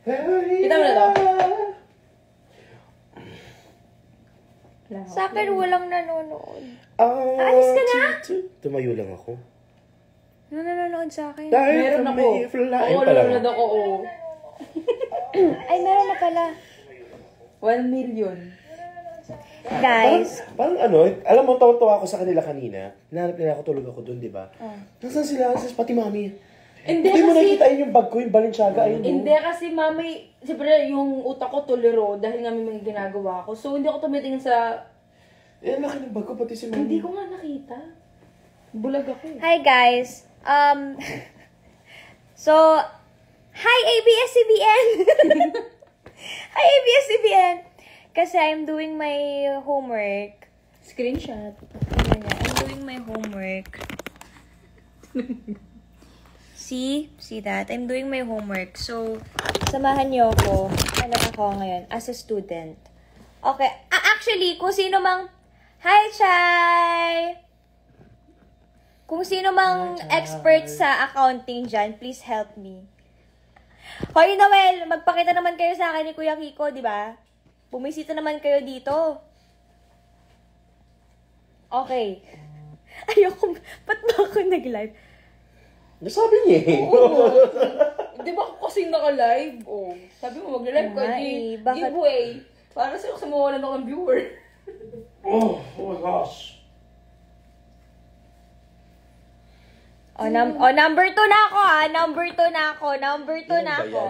Kita mo na to? Sa akin, walang nanonood. Alis ka na? Tumayo lang ako. Nanonood sa akin. Meron ako. Oo, nanonood ako, oo. Ay, meron na pala. 1 million. Guys. Parang alam mo, tawa-tawa ako sa kanila kanina. Nahanap nila ako, tulog ako doon, di ba? Nasaan sila? Nasaan pati mami? Hindi mo nakita yung bag ko, yung Balenciaga, ayun. Hindi kasi mami, siyempre yung utak ko tuliro dahil nga may mga ginagawa ko. So hindi ako tumitingin sa... Laki ng bag ko, pati si mami. Hindi ko nga nakita. Bulag ako eh. Hi, guys. So, hi, ABS-CBN! Hi, ABS-CBN! Kasi I'm doing my homework. Screenshot. I'm doing my homework. See that? I'm doing my homework. So, samahan niyo ako. Ano ako ngayon? As a student. Okay. Actually, kung sino mang... Hi, Chai! Kung sino mang expert sa accounting dyan, please help me. Hoy, Noel! Magpakita naman kayo sa akin ni Kuya Kiko, di ba? Bumisita naman kayo dito. Okay. Ayoko, ba't ba ako nag-live? Nasabi niya eh. Oo. Di ba ako kasing naka-live? Oh. Sabi mo, mag-live ka. Giveaway. Para sa'yo kasi mawalan ako ng viewer. Oh my gosh. Number 2 na ako ah. Number 2 na ako.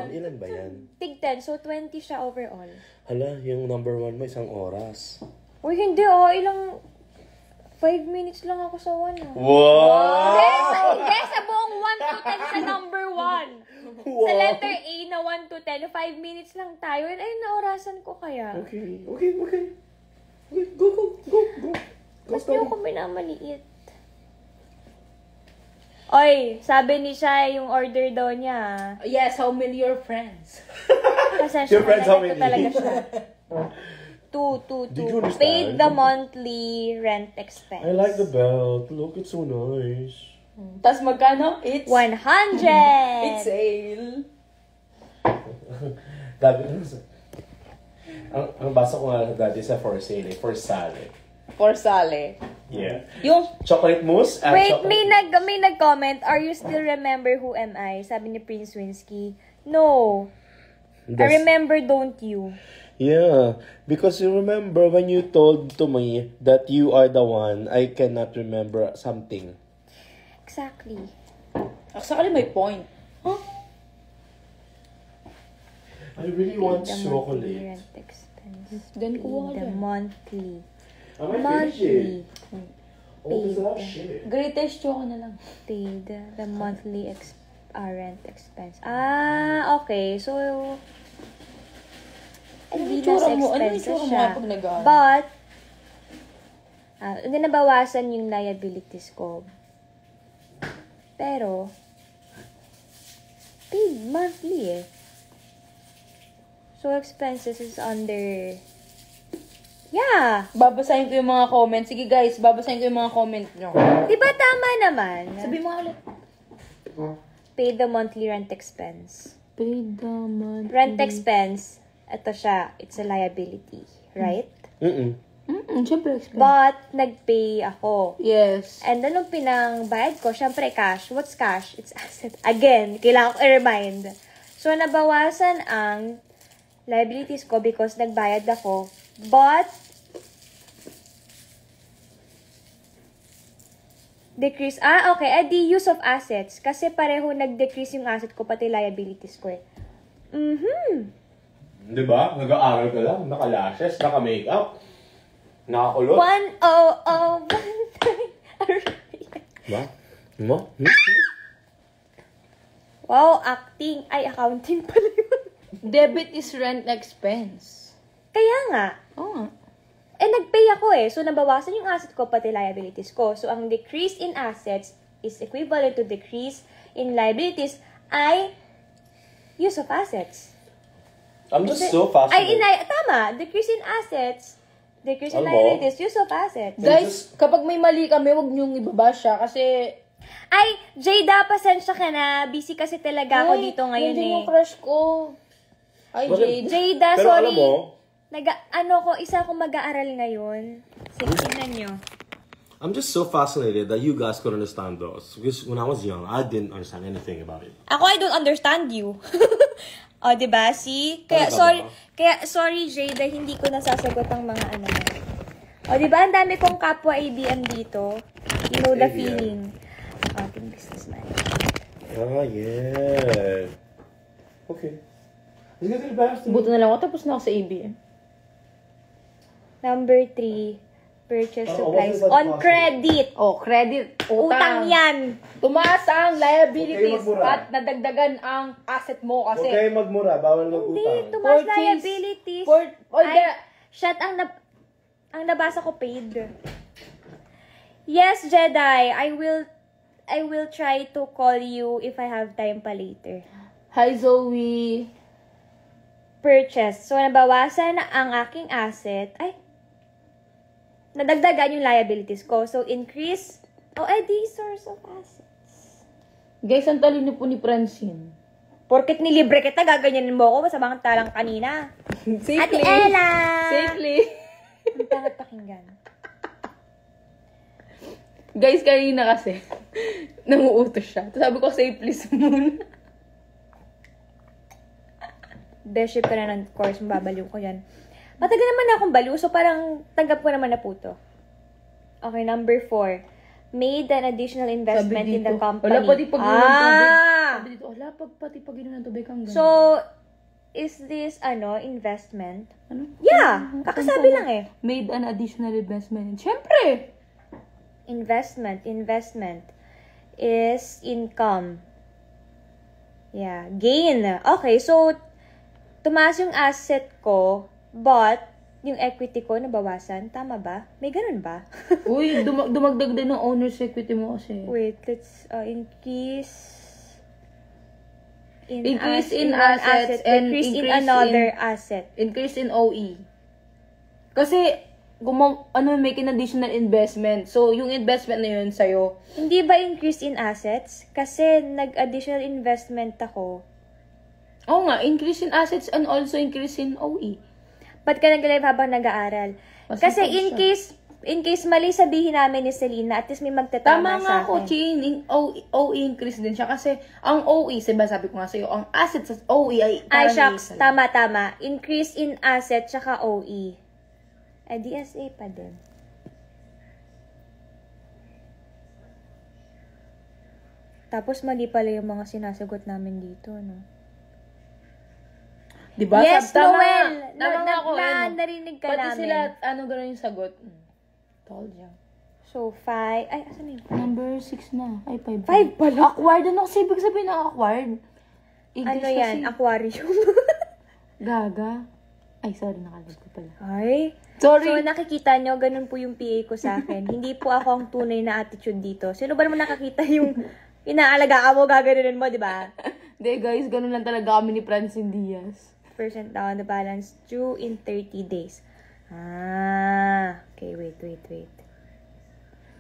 Ilan ba yan? Tig 10, so 20 siya overall. Hala, yung number 1 mo, 1 oras. Uy, hindi oh. Ilang... 5 minutes lang ako sa 1 ah. Wow! Hindi, sa buong 1 to 10 sa number 1. Wow. Sa letter A na 1 to 10, 5 minutes lang tayo. Ay, naorasan ko kaya. Okay. Go. Mas niyo ako minamaliit. Oy, sabi ni siya yung order daw niya. Yes, how many your friends? Pasensya Your friends, how many? talaga siya. 2. Did you understand? Paid the monthly rent expense. I like the belt. Look, it's so nice. Tapos magkano? It's 100! It's sale. Dati, ang basa ko nga dati sa for sale, for sale. For sale. Yeah. Yung Chocolate mousse and Wait, chocolate... may nag-comment, are you still remember who am I? Sabi ni Prince Winsky. No. I remember, don't you? Yeah, because you remember when you told to me that you are the one, I cannot remember something. Exactly. actually may point. Huh? I really want The monthly chocolate. rent expense. Then Pay kuha the ka. monthly. I might finish it. Monthly. Oh, there's a lot of shit. Greatest choco na lang. Paid the monthly rent expense. Okay. So, hindi na sa expenses siya. Pag nag-aaral? But, hindi nabawasan yung liabilities ko. Pero, paid monthly eh. So, expenses is under... Yeah! Babasahin ko yung mga comments. Sige guys, babasahin ko yung mga comment nyo. Di ba tama naman? Sabi mo ulit. Pay the monthly rent expense. Pay the monthly. Rent expense, ito siya, it's a liability, right? Siyempre expense. But, nag-pay ako. Yes. And anong pinangbayad ko? Siyempre, cash. What's cash? It's asset. Again, kailangan ko i-remind. So, nabawasan ang liabilities ko because nagbayad ako. But, decrease. Okay. The use of assets. Kasi pareho nag-decrease yung asset ko, pati liabilities ko eh. Di ba? Nag-aaral ka lang, naka-lashes, naka-makeup, nakakulot. 101. Ba? Mo? Wow, acting. Ay, accounting pala yun. Debit is rent expense. Kaya nga. Oo nga. Nag-pay ako eh. So, nabawasan yung asset ko, pati liabilities ko. So, ang decrease in assets is equivalent to decrease in liabilities ay use of assets. I'm just so fascinated. Tama. Decrease in assets, decrease in Ano? liabilities, use of assets. Guys, kapag may mali kami, huwag niyong ibaba siya kasi... Ay, Jada, pasensya ka na. Busy kasi talaga ako dito ngayon nandiyan eh. yung crush ko. Ay, Bakit? Jade. Jada, Pero sorry. alam mo, Isa akong mag-aaral ngayon. Sige, tingnan nyo. I'm just so fascinated that you guys could understand those. Because when I was young, I didn't understand anything about it. Ako, I don't understand you. O, diba? See? Kaya, sorry, Jada, hindi ko nasasagot ang mga ano. O, diba? Ang dami kong kapwa ABM dito. You know the ABM. feeling. Ating businessman. Ah, yeah. Okay. Let's get to the best. Buto na lang ako, tapos na ako sa ABM. Number 3, purchase supplies. what's that On possible? credit. Oh, credit. Utang yan. Tumaas ang liabilities Huwag kayo magmura. at nadagdagan ang asset mo Huwag kasi. kayo magmura. Bawal Hindi, mag-utang. tumas Purchase. liabilities. Ay, Shut, ang nabasa ko paid. Yes, Jedi, I will try to call you if I have time pa later. Hi, Zoe. Purchase. So, nabawasan ang aking asset. Nadagdagan yung liabilities ko. So, increase. Source of assets. Guys, ang talino po ni Francine. Porket nilibre kita, gaganyanin mo ako. Masamang talang kanina. Safely. Ate Ella! Safely. Ang tangat pakinggan. Guys, kanina kasi, nanguutos siya. Tapos sabi ko, safely muna. Beship ka na ng course, mababaliw ko yan. Matagal naman na akong baliw, so parang tanggap ko naman na po to. Okay, number 4. Made an additional investment in the company. Wala pati pag inom ng tubig. Sabi dito, wala pati pag inom ng tubig hanggang. So, is this, investment? ano? Yeah! Kakasabi lang eh. Made an additional investment. Siyempre! Investment is income. Yeah, gain. Okay, so, tumaas yung asset ko, but, yung equity ko nabawasan. Tama ba? May ganun ba? Uy, dumagdag din ng owner's equity mo kasi. Wait, let's increase Increase in one assets and increase in increase another asset. Increase in OE. Kasi, make an additional investment. So, yung investment na yun sa'yo. Hindi ba increase in assets? Kasi nag-additional investment ako. Oo nga, increase in assets and also increase in OE. Ba't ka nag-live habang nag-aaral? Kasi in case mali sabihin namin ni Selena, at least may magtatama Tama sa nga akin. ako, Chin. OE increase din siya. Kasi, ang OE, sabi ko nga sa'yo, ang assets sa OE ay Ay, parang shucks. isa. Tama. Increase in asset tsaka OE. DSA pa din. Tapos mali pala yung mga sinasagot namin dito, no? Diba? Yes, Tama Noel! nga ako. Narinig ka Pati namin. sila, ganun yung sagot. Told you. So, 5. Ay, asan na yun? Number 6 na. Ay, 5. 5 pala? Acquired. Ano kasi ibig sabihin ng acquired? Ano yan? Aquarium. Gaga. Ay, sorry. Nakalag ko pala. Ay. Sorry. So, nakikita nyo, ganun po yung PA ko sa akin. Hindi po ako ang tunay na attitude dito. Sino ba naman nakakita yung inaalagaan mo, gaganunin mo, di ba? Hindi, guys. Ganun lang talaga kami ni Francine Diaz. % down the balance due in 30 days. Okay, wait.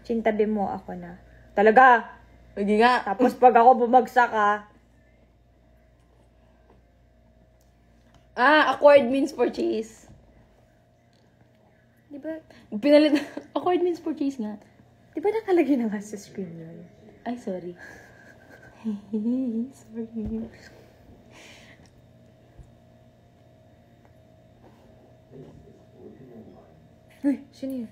Sintabi mo ako na. Talaga! Hindi nga. Tapos pag ako bumagsak Acquired means purchase. Di ba? Pinalit. Acquired means purchase nga. Di ba nakalagay na nga sa screen yun? Ay, sorry. Sorry. Uy, sino yun?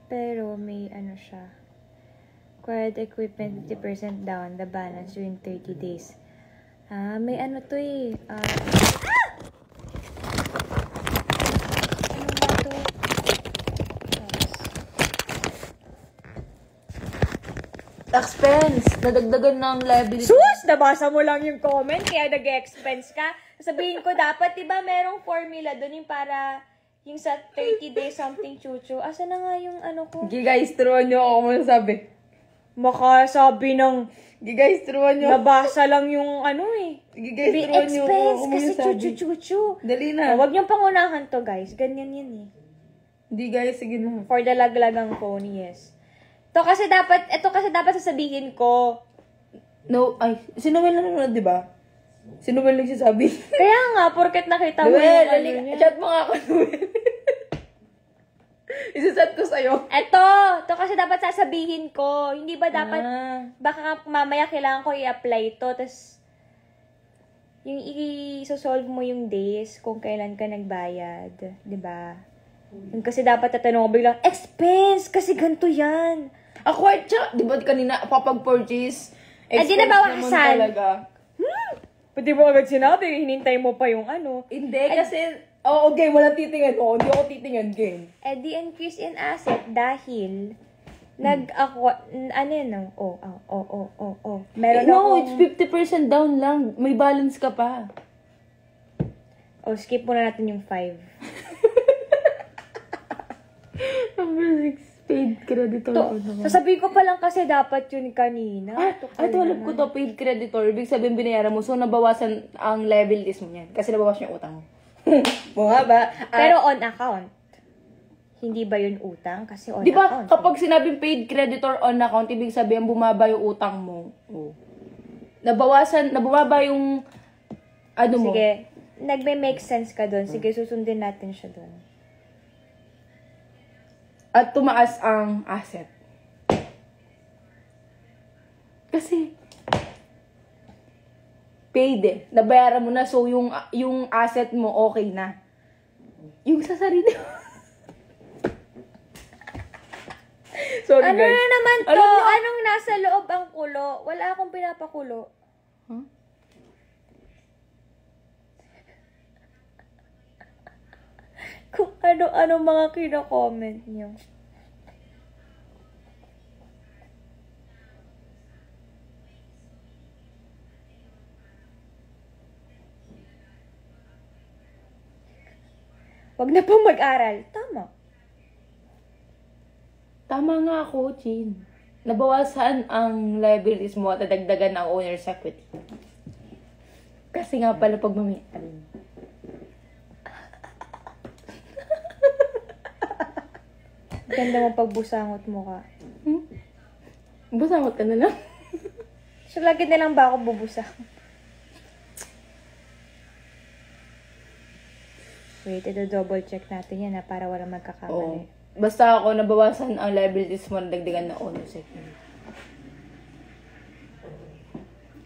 Pero may siya. Acquired equipment 50% down the balance during 30 days. May to eh. Ano ba to? Expense. Nadagdagan ng liability. Sus! Nabasa mo lang yung comment, kaya nag-expense ka. Sabihin ko, dapat, diba, merong formula doon yung para, yung sa 30 days something chuchu. Asa na nga yung ko? Okay, guys, turuan nyo ako muna sabi. Makasabi ng, Guys, turuan nyo. nabasa lang yung Sige, guys, turuan nyo. expense ako kasi muna sabi. chuchu-chuchu. Dali na. Huwag niyong pangunahan to, guys. Ganyan yan eh. Hindi, guys, sige na. For the laglagang phone, yes. Ito kasi dapat sasabihin ko. No, ay, si Noel nanonood, di ba? Si Noel nagsasabi. Kaya nga, porket nakita mo Noel, yung ano niya. chat mo nga ako, Noel. Isasat ko sa'yo. Ito kasi dapat sasabihin ko. Hindi ba dapat, baka mamaya kailangan ko i-apply to, tas yung i-solve mo yung days kung kailan ka nagbayad. Diba? Yung kasi dapat tatanong ko biglang, expense! Kasi ganito yan. Ako, tsaka, di ba kanina, papag-purchase? Di na bawasan. Talaga. Pwede mo agad sinabi, hinintay mo pa yung ano. Hindi, kasi, okay, walang titingin. Hindi ako titingin, game. The increase in asset dahil Meron No, akong... it's 50% down lang. May balance ka pa. skip muna natin yung 5. Number 6, paid creditor. Sasabihin ko pa lang kasi dapat yun kanina. Ito, alam ko to, paid creditor. Ibig sabihin, binayaran mo. So, nabawasan ang liabilities mo niyan. Kasi nabawasan yung utang mo. Bunga ba? Pero on account. Hindi ba yun utang? Kasi on di ba, account. kapag sinabing paid creditor on account, ibig sabihin, bumaba yung utang mo. Nabababa yung, mo. Sige, nagme-make sense ka doon. Sige, susundin natin siya doon. At tumaas ang asset. Kasi, paid nabayaran mo na, so yung asset mo okay na. Yung sa sarili mo. Sorry, Ano guys. na naman to? Anong nasa loob ang kulo? Wala akong pinapakulo. Huh? Kung ano-ano mga kino-comment nyo. Wag na pong mag-aral. Tama. Tama nga ako, Chin. Nabawasan ang liabilities mo at nadagdagan ang owner's equity. Kasi nga pala pag mamitan. Ganda mo pagbusangot mo ka. Busangot ka na lang. So, lagi na lang ba ako bubusang? Wait, double check natin yan para wala magkakamali. Basta ako, nabawasan ang liabilities mo, nadagdagan na owner's equity.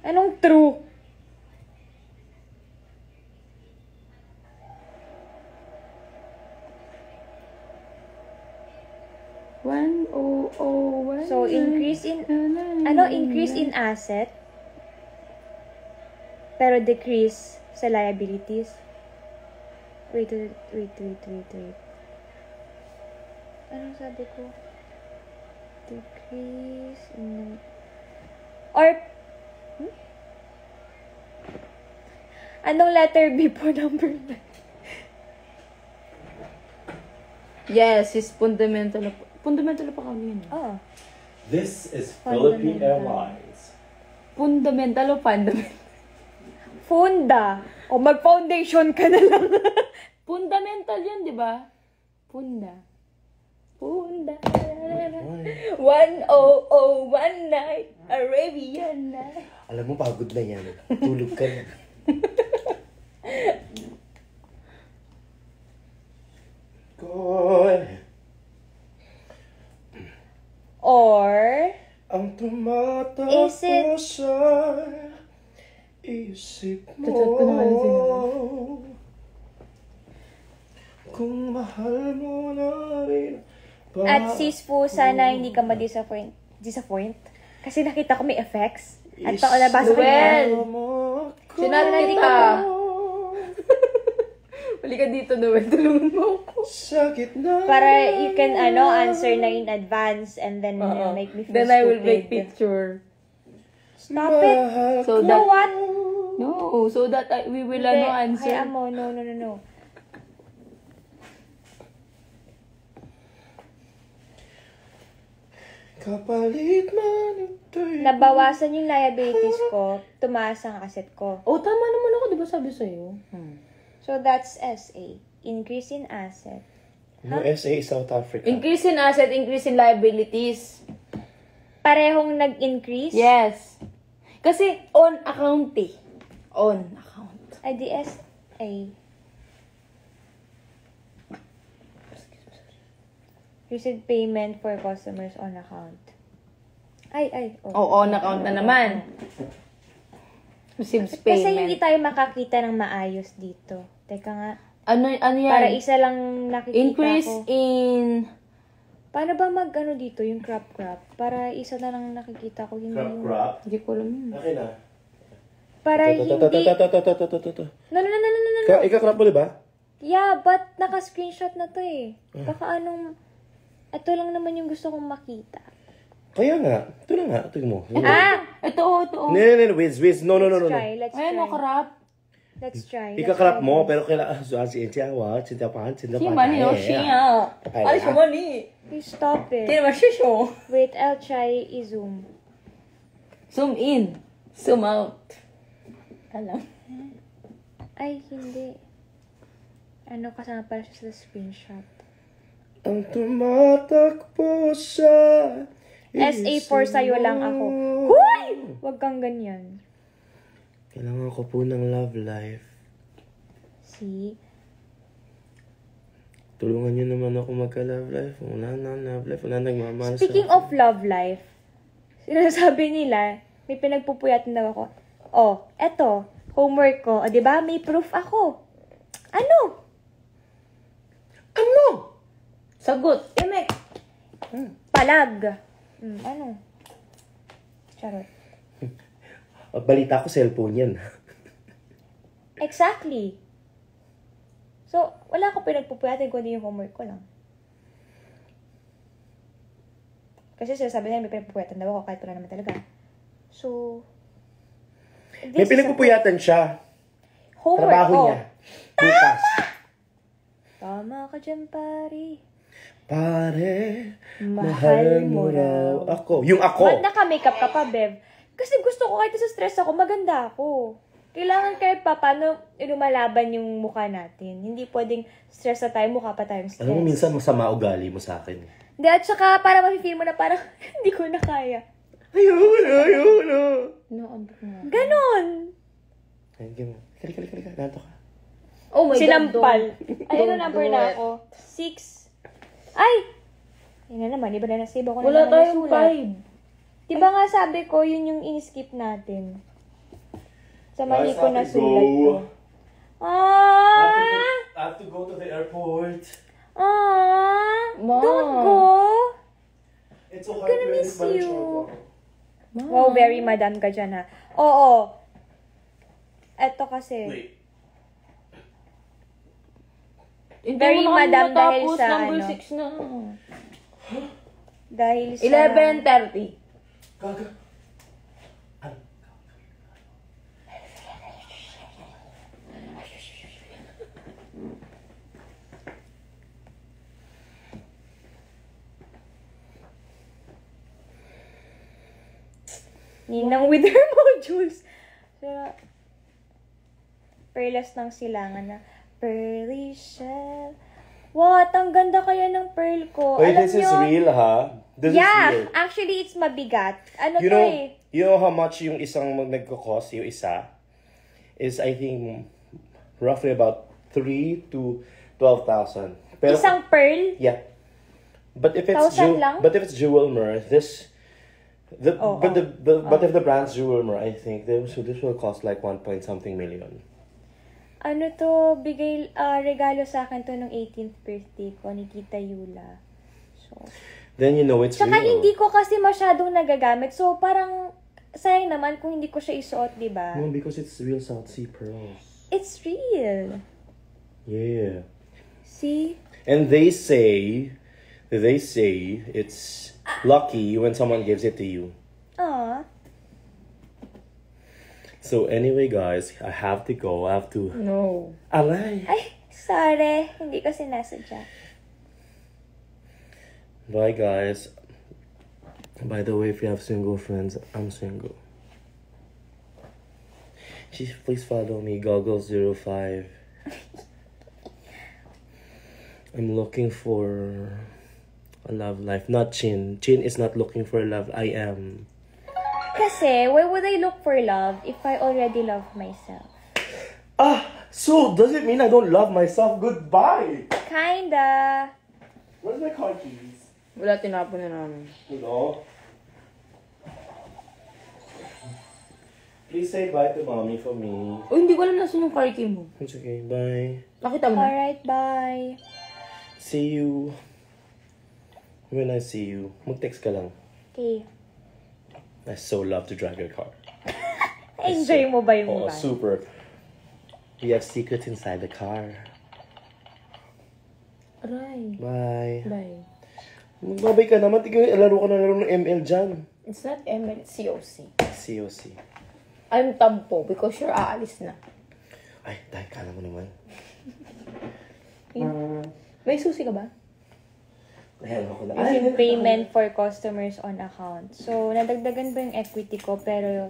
Anong true? So, increase in asset, pero decrease sa liabilities. Wait. Anong sabi ko? Decrease in... Or... Anong letter B po number 9? Yes, is fundamental. Fundamental pa kami yun. Oh. This is Philippine Airlines. Fundamental o fundamental? Funda. O mag-foundation ka na lang. Fundamental yun, di ba? Funda. 10019 Arabian night. Alam mo, pagod na yan. Tulog ka na. Or... Ang tumatakbo sa isip mo. Chat ko naman si Kung mahal mo na rin. At sis po, sana hindi ka ma-disappoint. Kasi nakita ko may effects. At nabasa ko yan. Sinali kita. Balik ka dito, Noel. Tulungan mo ako. Sakit na. Para you can answer na in advance and then make me feel Then I will make picture. Stop it. So You know what? No, so that we will answer. Hayaan mo. No. Kapalit man ito'y... Nabawasan yung liabilities ko, tumaas ang asset ko. Tama naman ako, di ba sabi sa'yo? So that's SA. Increase in asset. No, SA is South Africa. Increase in asset, increase in liabilities. parehong nag-increase? Yes. Kasi on account eh. On account. Ay, DSA. Receive payment for customers on account. Oh, on account na naman. Receives payment. Kasi hindi tayo makakita ng maayos dito. Teka nga. Ano yan? Para isa lang nakikita Increase ko. in... Paano ba mag-ano dito, yung crop? Para isa na lang nakikita ko. Hindi yung... Hindi ko alam yun. Okay na. Para hindi... No. Ika-crop mo, di ba? Yeah, but naka-screenshot na to eh. Baka anong... Ito lang naman yung gusto kong makita. Kaya nga. Ito na nga. Ito mo. Ito. No, Wiz. No. Let's try. Ayan, karap. Let's try. Ika-crop mo, pero kailangan... Siya pa. Money, no? Siya. Alis mo, money. Please stop it. Hindi naman siya show. Wait, I'll try i-zoom. Zoom in. Zoom out. Alam. Ay, hindi. Ano kasama pala siya sa screenshot? Ang tumatakbo sa... SA4 sa'yo lang ako. Huy! Huwag kang ganyan. Kailangan ko po ng love life. See? Tulungan niyo naman ako magka-love life. Wala na love life. Wala nagmamahal sa Speaking of love life, sinasabi nila, may pinagpupuyatan daw ako. Oh, eto, homework ko. O, diba? May proof ako. Ano? Sagot. Emek. Palag. Ano? Charot. Balita ko, cellphone yan. Exactly. So, wala ko pinagpupuyatan kundi yung homework ko lang. Kasi sinasabi nila may pinagpupuyatan daw ako kahit wala naman talaga. So, May pinagpupuyatan siya. homework Trabaho ko. niya. Bukas. Tama ka dyan, pari. Pare, Mahal mo raw. ako. Yung ako. Ba't naka-makeup ka pa, Bev? Kasi gusto ko kahit sa stress ako, maganda ako. Kailangan kahit pa paano lumalaban yung mukha natin. Hindi pwedeng stress na tayo, mukha pa tayong stress. Alam mo, minsan masama ugali mo sa akin. Hindi, at saka para ma-feel mo na parang hindi ko na kaya. Ayoko na. No, ambot nga. Ganon! Ayun, ganun. Kali. Nanto ka. Oh my Sinampal. God. Ay, ano number do na it. ako? 6. Ay! Yun na naman, iba na nasave ako na Wala naman tayong nasulat. 5. Diba nga sabi ko, yun yung in-skip natin. Sa mali ko na sulat ko. I have to go to the airport. Mom. Don't go! It's so I'm gonna hard miss you. Mom. Wow, very madam ka dyan ha. Oo. Eto kasi. Wait. Hindi Very mo na kami madam dahil natapos, sa number ano. 6 na. Dahil sa... 11:30. Gaga. Ninang with her modules. Pero, pearless ng silangan na, pearly shell. What? Ang ganda kaya ng pearl ko. Wait, Alam this is nyo? real, ha? This Yeah, is real. actually, it's mabigat. Ano You to know, eh? you know how much yung isang nagko-cost, yung isa? Is, I think, roughly about 3 to 12,000. Pero, Isang pearl? yeah. But if it's 1,000 lang? but if it's Jewelmer, this but if the brand's Jewelmer, I think this will cost like 1 point something million. Ano to, bigay, regalo sa akin to nung 18th birthday ko ni Tita Yula. So, Then you know it's tsaka real. hindi ko kasi masyadong nagagamit. So, parang, sayang naman kung hindi ko siya isuot, di ba? No, because it's real South Sea pearls. It's real. Yeah. See? And they say it's lucky when someone gives it to you. Aw. So anyway, guys, I have to go. I have to. No. Alay. Ay, sorry. Hindi ko sinasadya. Bye, guys. By the way, if you have single friends, I'm single. Please follow me, Goggles05. I'm looking for a love life. Not Chin. Chin is not looking for love. I am. Kasi, why would I look for love if I already love myself? So does it mean I don't love myself? Goodbye! Kinda. Where's my car keys? Wala, tinapon na namin. Hello? Please say bye to mommy for me. Uy, hindi ko alam nasan yung car key mo. It's okay, bye. Nakita mo na? Alright, bye. See you. When I see you, mag-text ka lang. Okay. I so love to drive your car. Enjoy mo ba yung Oh, ride? super. We have secrets inside the car. Aray. Bye. Bye. Magbabay ka naman. Tignan, laro ka na laro ng ML dyan. It's not ML, it's COC. COC. I'm tampo because you're aalis na. Ay, dahil kala mo naman. May susi ka ba? Ayan ako na. Yung payment for customers on account. So, nadagdagan ba yung equity ko, pero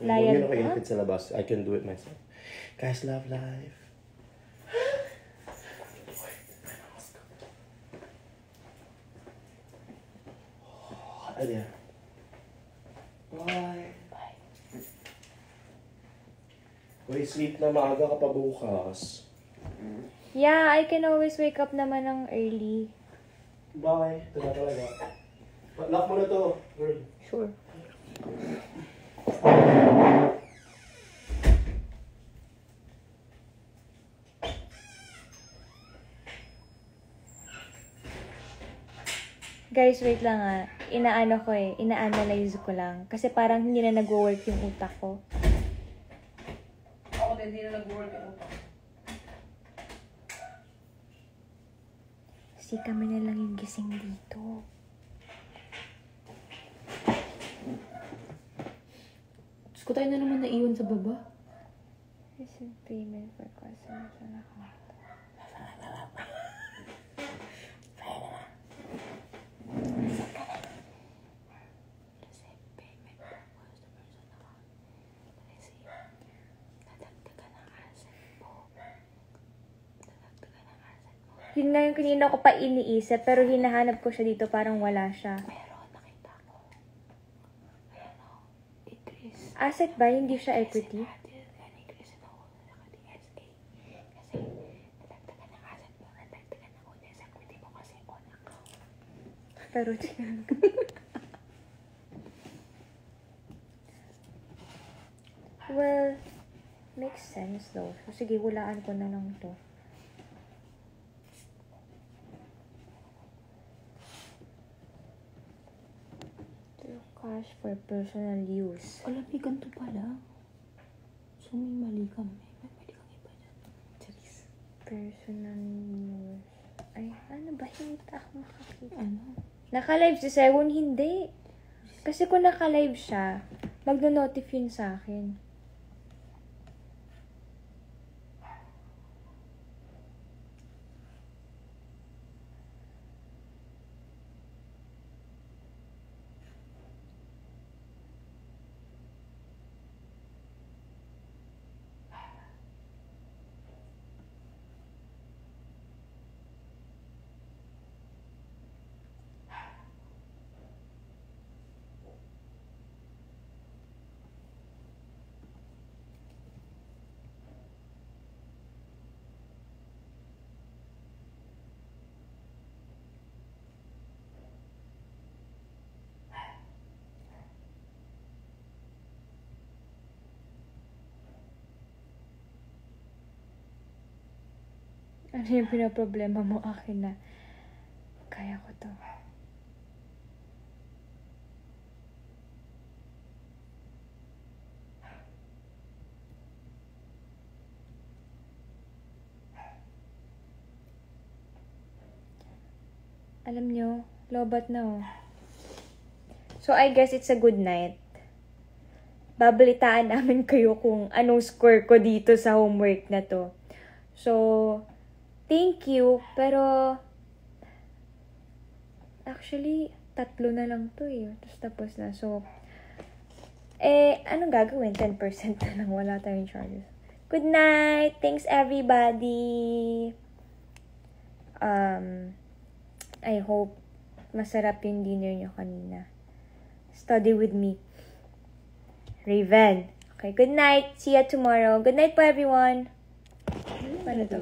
Huwag lion yun ako inipit sa labas. I can do it myself. Guys, love life. Ayan. Bye. Bye. Uy, sleep na maaga ka pa bukas. Yeah, I can always wake up naman ng early. Bye. Ito na talaga. Lock mo na to. Girl. Sure. Guys, wait lang ah. Ina-analyze ko lang. Kasi parang hindi na nag-work yung utak ko. Ako din, hindi na nag-work ako. Kasi kami na lang yung gising dito. Diyos ko, tayo na naman naiwan sa baba. Receive payment for customers on account. Yun nga yung kanina ko pa iniisip, pero hinahanap ko siya dito, parang wala siya. Meron, nakita ko. Ayan o, increase. Asset ba? Hindi siya equity? Increase na ako sa DSA. Kasi, nadagdagan ng asset mo, nadagdagan ng unes equity mo kasi on account. Pero, well, makes sense though. So, sige, hulaan ko na lang to. Cash for personal use. Alam, may ganito pala. So, may mali kami. May mali kang iba dyan. Charis. Personal use. Ay, ano ba? Hindi ako makakita. Ano? Naka-live si Sewon? Hindi. Kasi kung naka-live siya, magno-notif yun sa akin. Ano yung pinaproblema mo akin na kaya ko to? Alam nyo, lobat na oh. So, I guess it's a good night. Babalitaan namin kayo kung anong score ko dito sa homework na to. So, thank you, pero actually, 3 na lang to eh. Tapos na. So, anong gagawin? 10% na lang. Wala tayong charges. Good night! Thanks everybody! I hope masarap yung dinner nyo kanina. Study with me. Raven. Okay, good night. See you tomorrow. Good night po, everyone. Ano to?